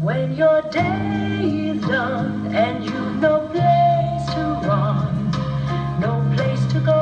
When your day is done and you've no place to run, no place to go.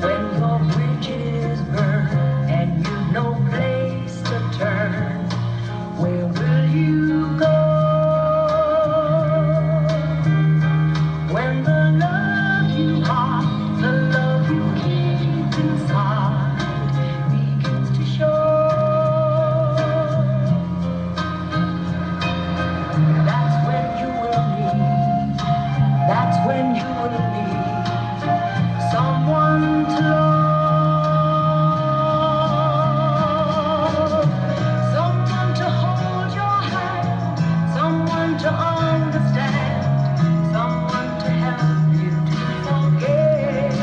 When your bridges burn and you've no place to turn, where will you go? When the love you hide, the love you keep inside begins to show, that's when you will need, that's when you will need someone to love, someone to hold your hand, someone to understand, someone to help you to forget,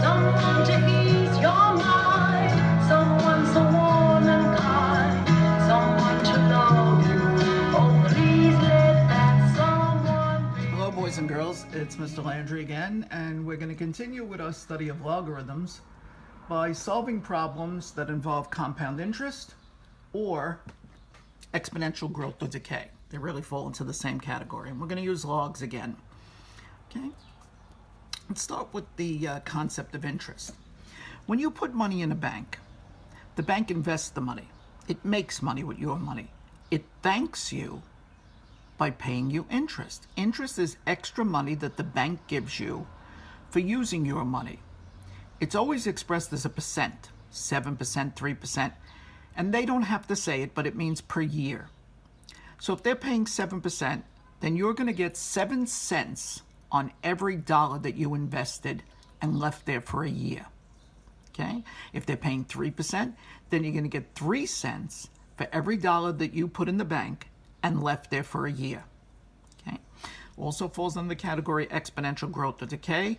someone to ease your mind, someone so warm and kind, someone to love you. Oh, please let that someone be. Hello, boys and girls. It's Mr. Landry again, and we're going to continue with our study of logarithms by solving problems that involve compound interest or exponential growth or decay. They really fall into the same category, and we're going to use logs again. Okay? Let's start with the concept of interest. When you put money in a bank, the bank invests the money. It makes money with your money. It thanks you by paying you interest. Interest is extra money that the bank gives you for using your money. It's always expressed as a percent, 7%, 3%, and they don't have to say it, but it means per year. So if they're paying 7%, then you're going to get 7 cents on every dollar that you invested and left there for a year. Okay? If they're paying 3%, then you're going to get 3 cents for every dollar that you put in the bank and left there for a year. Okay? Also falls under the category exponential growth or decay.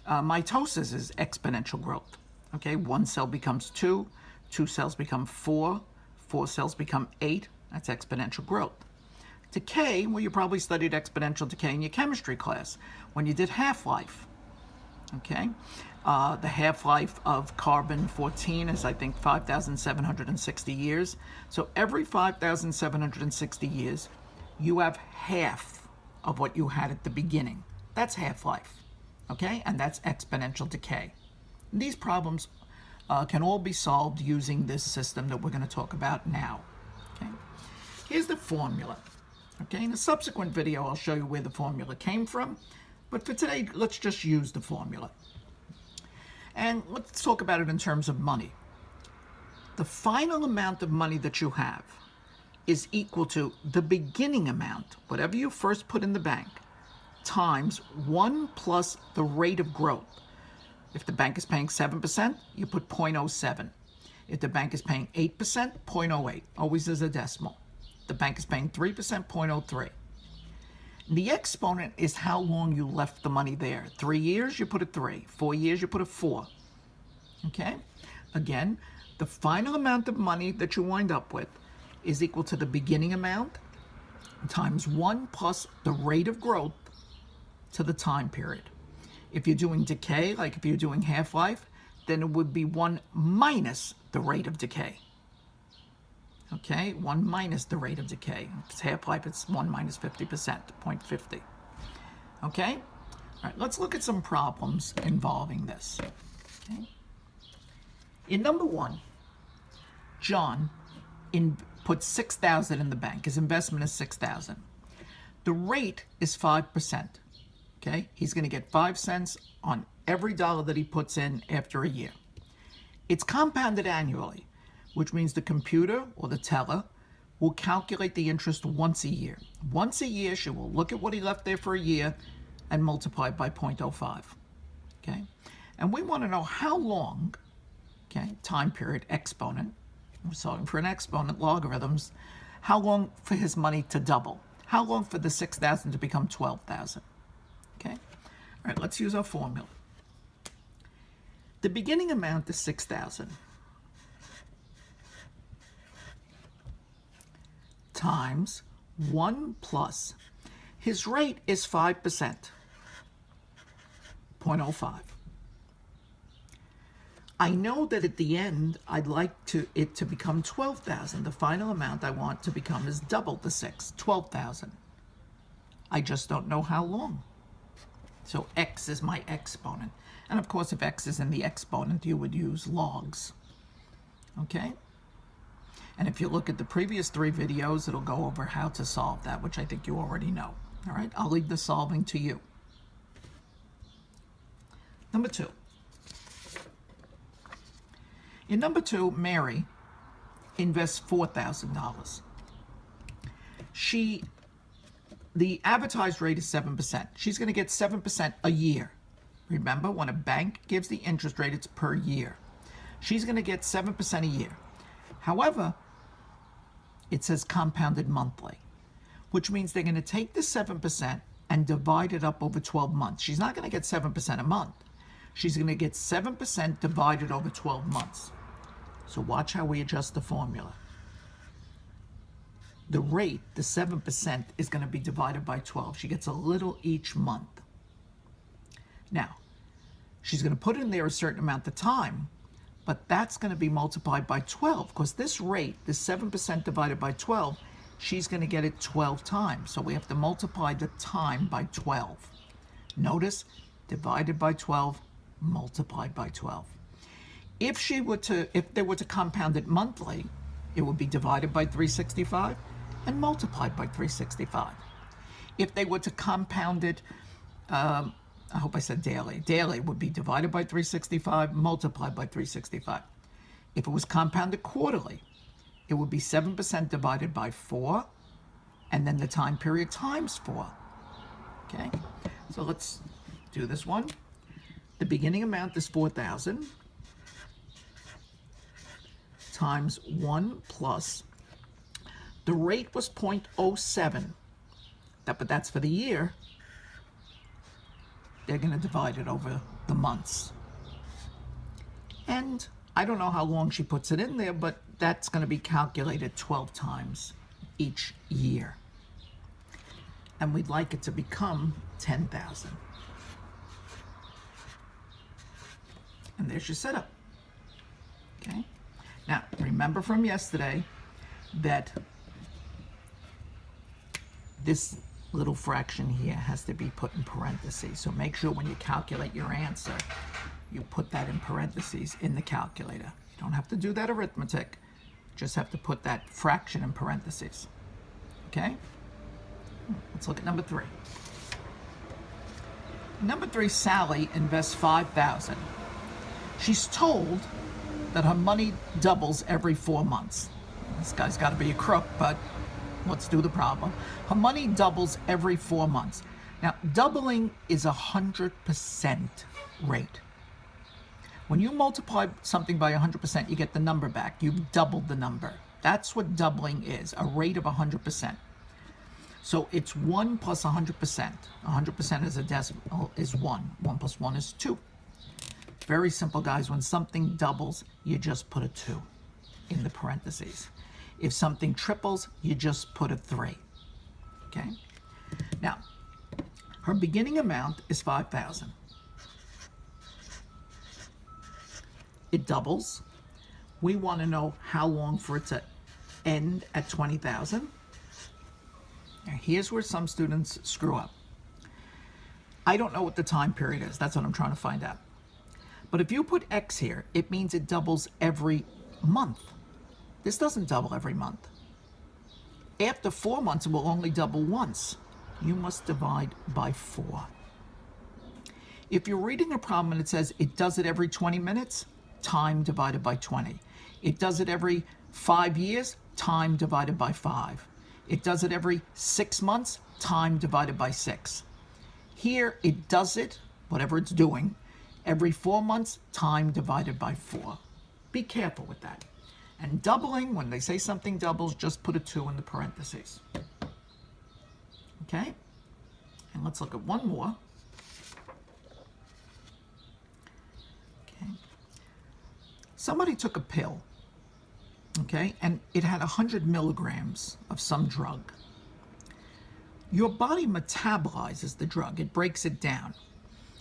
Mitosis is exponential growth. Okay? 1 cell becomes 2, 2 cells become 4, 4 cells become 8. That's exponential growth. Decay, well, you probably studied exponential decay in your chemistry class when you did half-life. Okay? The half-life of carbon-14 is, I think, 5,760 years. So every 5,760 years, you have half of what you had at the beginning. That's half-life. Okay? And that's exponential decay. And these problems can all be solved using this system that we're going to talk about now. Okay? Here's the formula. Okay? In a subsequent video, I'll show you where the formula came from. But for today, let's just use the formula. And let's talk about it in terms of money. The final amount of money that you have is equal to the beginning amount, whatever you first put in the bank, times 1 plus the rate of growth. If the bank is paying 7%, you put 0.07. If the bank is paying 8%, 0.08, always as a decimal. The bank is paying 3%, 0.03. The exponent is how long you left the money there. 3 years, you put a 3. 4 years, you put a 4. Okay? Again, the final amount of money that you wind up with is equal to the beginning amount times 1 plus the rate of growth to the time period. If you're doing decay, like if you're doing half-life, then it would be 1 minus the rate of decay. Okay, 1 minus the rate of decay. If it's half-life, it's 1 minus 50%, 0.50. Okay? All right, let's look at some problems involving this. Okay? In number 1, John put $6,000 in the bank. His investment is $6,000. The rate is 5%. Okay? He's going to get 5 cents on every dollar that he puts in after a year. It's compounded annually, which means the computer or the teller will calculate the interest once a year. Once a year, she will look at what he left there for a year and multiply it by 0.05. Okay? And we want to know how long, okay, time period, exponent, we're solving for an exponent, logarithms, how long for his money to double? How long for the 6,000 to become 12,000? Okay? All right, let's use our formula. The beginning amount is 6,000. Times 1 plus, his rate is 5%, 0.05. I know that at the end, I'd like it to become 12,000. The final amount I want to become is double the 6, 12,000. I just don't know how long. So x is my exponent. And of course, if x is in the exponent, you would use logs. Okay? And if you look at the previous 3 videos, it'll go over how to solve that, which I think you already know. All right? I'll leave the solving to you. Number 2. In number 2, Mary invests $4,000. The advertised rate is 7%. She's going to get 7% a year. Remember, when a bank gives the interest rate, it's per year. She's going to get 7% a year. However, it says compounded monthly, which means they're going to take the 7% and divide it up over 12 months. She's not going to get 7% a month. She's going to get 7% divided over 12 months. So watch how we adjust the formula. The rate, the 7%, is going to be divided by 12. She gets a little each month. Now, she's going to put in there a certain amount of time, but that's going to be multiplied by 12, because this rate, the 7% divided by 12, she's going to get it 12 times. So we have to multiply the time by 12. Notice, divided by 12, multiplied by 12. If they were to compound it monthly, it would be divided by 365 and multiplied by 365. If they were to compound it, I hope I said daily. Daily would be divided by 365, multiplied by 365. If it was compounded quarterly, it would be 7% divided by 4, and then the time period times 4. Okay, so let's do this one. The beginning amount is 4,000 times 1 plus. The rate was 0.07, but that's for the year. They're going to divide it over the months. And I don't know how long she puts it in there, but that's going to be calculated 12 times each year. And we'd like it to become 10,000. And there's your setup. Okay? Now, remember from yesterday that this little fraction here has to be put in parentheses. So make sure when you calculate your answer, you put that in parentheses in the calculator. You don't have to do that arithmetic. You just have to put that fraction in parentheses. Okay? Let's look at number 3. Number 3, Sally invests $5,000. She's told that her money doubles every 4 months. This guy's got to be a crook, but let's do the problem. Her money doubles every 4 months. Now, doubling is 100% rate. When you multiply something by 100%, you get the number back. You've doubled the number. That's what doubling is, a rate of 100%. So it's 1 plus 100%. 100% is a decimal, is 1. 1 plus 1 is 2. Very simple, guys. When something doubles, you just put a 2 in the parentheses. If something triples, you just put a 3. Okay? Now, her beginning amount is 5,000. It doubles. We want to know how long for it to end at 20,000. Now, here's where some students screw up. I don't know what the time period is. That's what I'm trying to find out. But if you put X here, it means it doubles every month. This doesn't double every month. After 4 months, it will only double once. You must divide by 4. If you're reading a problem and it says it does it every 20 minutes, time divided by 20. It does it every 5 years, time divided by 5. It does it every 6 months, time divided by 6. Here, it does it, whatever it's doing, every 4 months, time divided by 4. Be careful with that. And doubling, when they say something doubles, just put a 2 in the parentheses. Okay? And let's look at one more. Okay. Somebody took a pill, okay, and it had 100 milligrams of some drug. Your body metabolizes the drug. It breaks it down.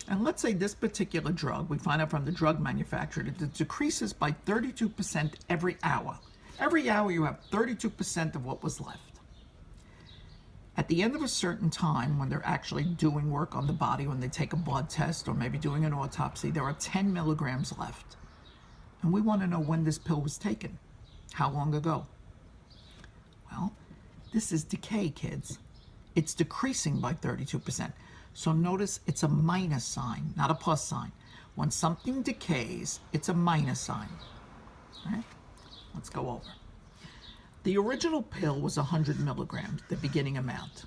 And let's say this particular drug, we find out from the drug manufacturer that it decreases by 32% every hour. Every hour you have 32% of what was left. At the end of a certain time, when they're actually doing work on the body, when they take a blood test or maybe doing an autopsy, there are 10 milligrams left. And we want to know when this pill was taken. How long ago? Well, this is decay, kids. It's decreasing by 32%. So notice it's a minus sign, not a plus sign. When something decays, it's a minus sign. All right? Let's go over. The original pill was 100 milligrams, the beginning amount.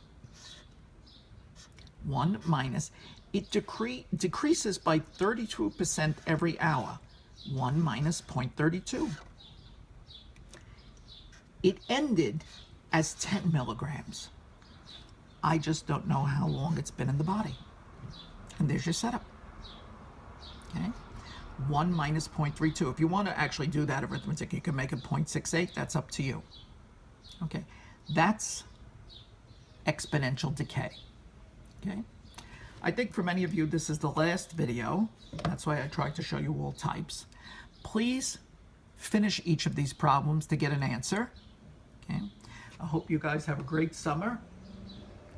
1 minus. It decreases by 32% every hour. 1 minus 0.32. It ended as 10 milligrams. I just don't know how long it's been in the body. And there's your setup. Okay? 1 minus 0.32. If you want to actually do that arithmetic, you can make it 0.68. That's up to you. Okay? That's exponential decay. Okay? I think for many of you, this is the last video. That's why I tried to show you all types. Please finish each of these problems to get an answer. Okay? I hope you guys have a great summer.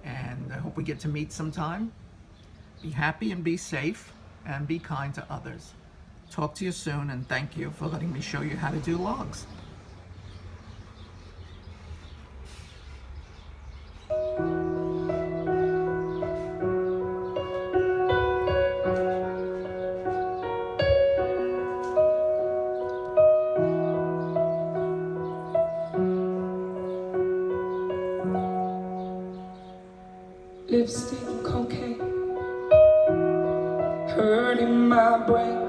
And I hope we get to meet sometime. Be happy and be safe and be kind to others. Talk to you soon, and thank you for letting me show you how to do logs. Lipstick and cocaine hurting my brain,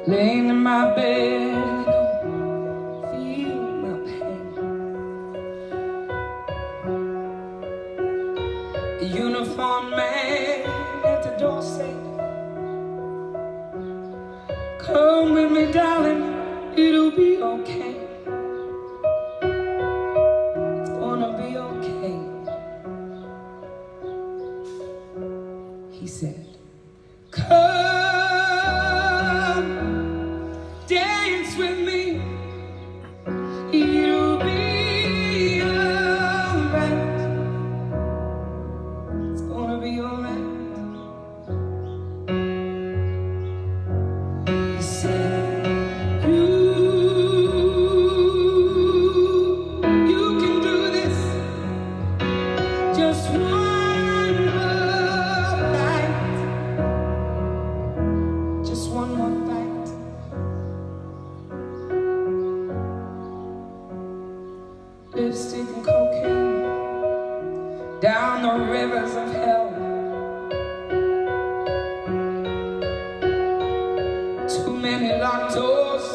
laying in my bed, feel my pain. The uniform man at the door said, come with me, darling, it'll be okay. He said, come dance with me, it'll be alright, it's gonna be alright. He said, you can do this, just one. Lipstick and cocaine down the rivers of hell. Too many locked doors,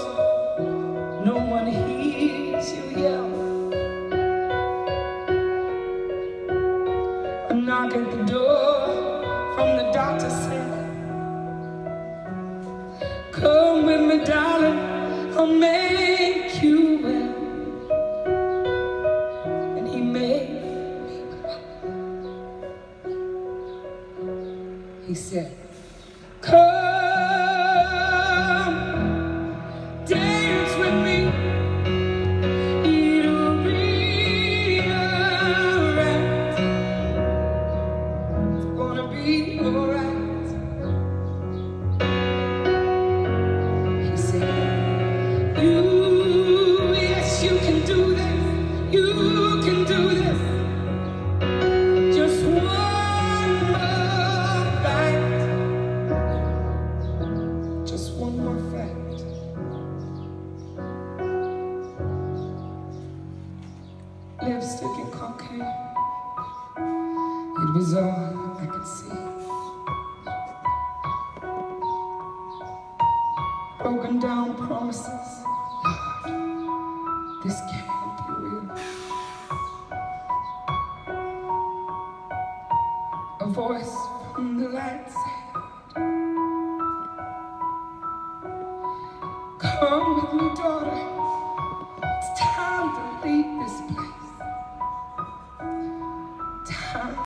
no one hears you yell. A knock at the door from the doctor said, come with me, darling, I'll make you well. He said, come dance with me, it'll be alright, it's gonna be alright. He said, yes, you can do this, you can do this, just one more fight. Just one more fact. Lipstick and cocaine, it was all I could see. Broken down promises, Lord, this can't be real. A voice from the light said, come with me, daughter.